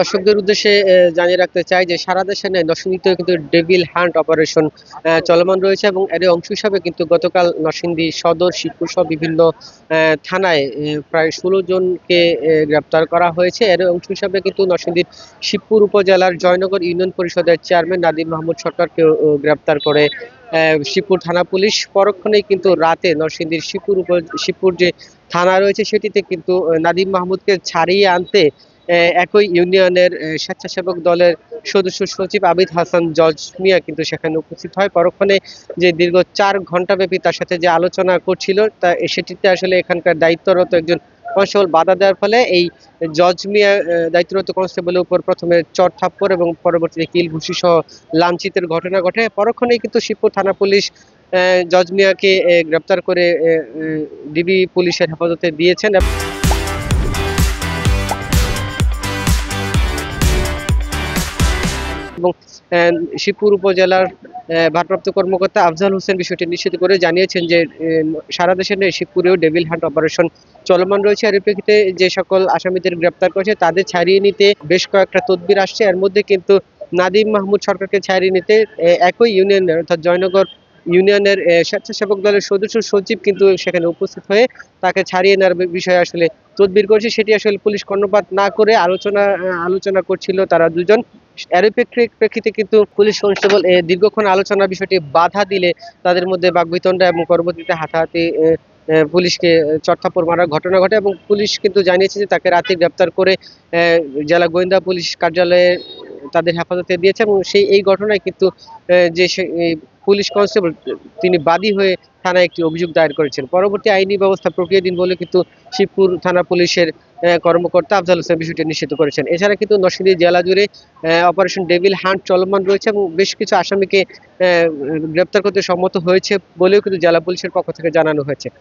দর্শকদের উদ্দেশ্যে জানিয়ে রাখতে চাই যে সারা দেশে নয় নরসিংদীতেও কিন্তু ডেভিল হান্ট অপারেশন চলমান রয়েছে এবং এর অংশ হিসাবে কিন্তু গতকাল নরসিংদী সদর শিবপুর সহ বিভিন্ন থানায় প্রায় 16 জনকে গ্রেপ্তার করা হয়েছে। এর অংশ হিসাবে কিন্তু নরসিংদীর শিবপুর উপজেলার জয়নগর ইউনিয়ন পরিষদের চেয়ারম্যান নাদিম মাহমুদ সরকারকে গ্রেপ্তার করে শিবপুর থানা পুলিশ। পরক্ষণেই কিন্তু রাতে নরসিংদীর শিবপুর যে থানা রয়েছে সেটিতে কিন্তু নাদিম মাহমুদকে ছাড়িয়ে আনতে একই ইউনিয়নের স্বেচ্ছাসেবক দলের সদস্য সচিব আবিদ হাসান জজ মিয়া কিন্তু সেখানে উপস্থিত হয়। পরক্ষণে যে দীর্ঘ 4 ঘন্টা ব্যাপী তার সাথে যে আলোচনা করছিল তা সেটিতে আসলে এখানকার দায়িত্বরত একজন কনস্টেবল বাধা দেওয়ার ফলে এই জজ মিয়া দায়িত্বরত কনস্টেবলের উপর প্রথমে চড় থাপ্পড় এবং পরবর্তীতে কিল ঘুষি সহ লাঞ্ছিতের ঘটনা ঘটে। পরক্ষণেই কিন্তু শিবপুর থানা পুলিশ জজ মিয়াকে গ্রেপ্তার করে ডিবি পুলিশের হেফাজতে দিয়েছেন। এবং শিবপুর উপজেলার ভারপ্রাপ্ত কর্মকর্তা আফজাল হোসেন বিষয়টি নিশ্চিত করে জানিয়েছেন যে সারা দেশে নয় শিবপুরেও ডেভিল হান্ট অপারেশন চলমান রয়েছে। এর প্রেক্ষিতে যে সকল আসামিদের গ্রেপ্তার করেছে তাদের ছাড়িয়ে নিতে বেশ কয়েকটা তদবির আসছে। এর মধ্যে কিন্তু নাদিম মাহমুদ সরকারকে ছাড়িয়ে নিতে একই ইউনিয়নের অর্থাৎ জয়নগর ইউনিয়নের স্বেচ্ছাসেবক দলের সদস্য সচিব কিন্তু সেখানে উপস্থিত হয়ে তাকে ছাড়িয়ে নেওয়ার বিষয়ে আসলে তদবির করেছে। সেটি আসলে পুলিশ কর্ণপাত না করে আলোচনা করছিল তারা দুজন। এর প্রেক্ষিতে কিন্তু পুলিশ কনস্টেবল দীর্ঘক্ষণ আলোচনার বিষয়টি বাধা দিলে তাদের মধ্যে বাকবিতণ্ডা এবং পরবর্তীতে হাতাহাতি পুলিশকে চড়থাপ্পড় মারার ঘটনা ঘটে এবং পুলিশ কিন্তু জানিয়েছে যে তাকে রাতে গ্রেপ্তার করে জেলা গোয়েন্দা পুলিশ কার্যালয়ে তাদের হেফাজতে দিয়েছে এবং এই ঘটনায় কিন্তু যে পুলিশ কনস্টেবল তিনি বাদী হয়ে থানায় একটি অভিযোগ দায়ের করেছেন। পরবর্তী আইনি ব্যবস্থা প্রক্রিয়াধীন বলে কিন্তু শিবপুর থানা পুলিশের কর্মকর্তা আফজাল হোসেন বিষয়টি নিশ্চিত করেছেন। এছাড়া কিন্তু নরসিংদী জেলা জুড়ে অপারেশন ডেভিল হান্ট চলমান রয়েছে এবং বেশ কিছু আসামিকে গ্রেপ্তার করতে সম্মত হয়েছে বলেও কিন্তু জেলা পুলিশের পক্ষ থেকে জানানো হয়েছে।